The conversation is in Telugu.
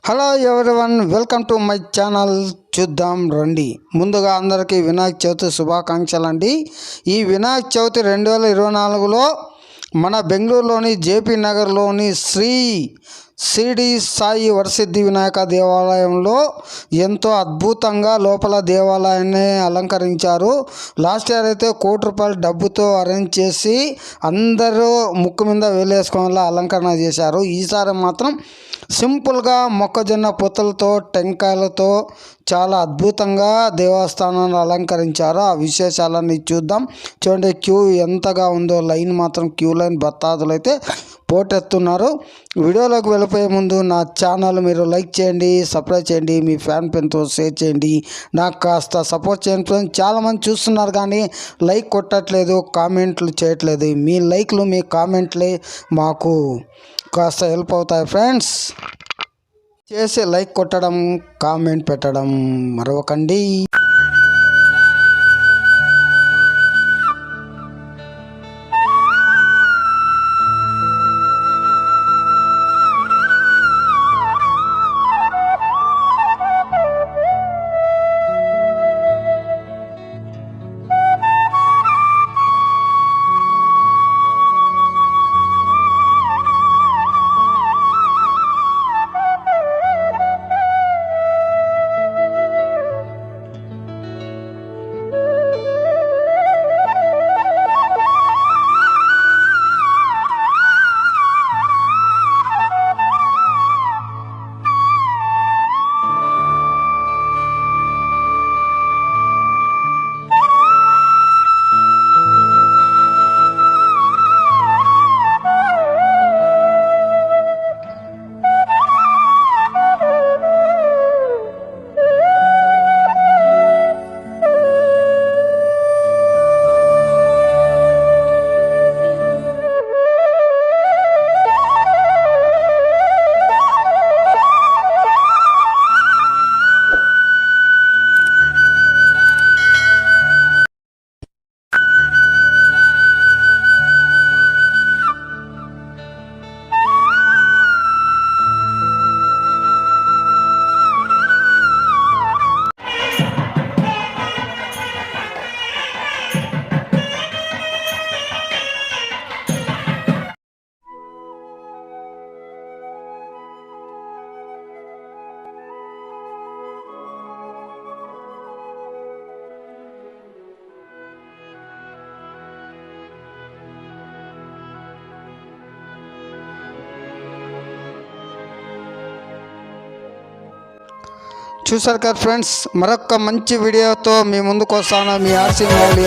Hello everyone, welcome to my channel. చూద్దాం రండి. ముందుగా అందరికీ వినాయక చవితి శుభాకాంక్షలు అండి. ఈ వినాయక చవితి 2024లో మన బెంగళూరులోని జేపీ నగర్లోని శ్రీ షిరిడి సాయి వరసిద్ధి వినాయక దేవాలయంలో ఎంతో అద్భుతంగా లోపల దేవాలయాన్ని అలంకరించారు. లాస్ట్ ఇయర్ అయితే ₹1,00,00,000 డబ్బుతో అరేంజ్ చేసి అందరూ ముక్కు మీద వేలేసుకునేలా అలంకరణ చేశారు. ఈసారి మాత్రం సింపుల్గా మొక్కజొన్న పొత్తులతో టెంకాయలతో చాలా అద్భుతంగా దేవస్థానాన్ని అలంకరించారు. ఆ విశేషాలన్నీ చూద్దాం. చూడండి, క్యూ ఎంతగా ఉందో. లైన్ మాత్రం క్యూ లైన్ భక్తాదులు అయితే పోటెత్తున్నారు. వీడియోలోకి వెళ్ళిపోయే ముందు నా ఛానల్ మీరు లైక్ చేయండి, సబ్స్క్రైబ్ చేయండి, మీ ఫ్యాన్ పెన్తో షేర్ చేయండి, నాకు కాస్త సపోర్ట్ చేయండి ఫ్రెండ్స్. చాలామంది చూస్తున్నారు కానీ లైక్ కొట్టట్లేదు, కామెంట్లు చేయట్లేదు. మీ లైక్లు, మీ కామెంట్లే మాకు కాస్త హెల్ప్ అవుతాయి ఫ్రెండ్స్. చేసి లైక్ కొట్టడం, కామెంట్ పెట్టడం మరవకండి. చూసారు కదా ఫ్రెండ్స్, మరొక మంచి వీడియోతో మీ ముందుకు వస్తాను. మీ ఆర్సీ మౌలి.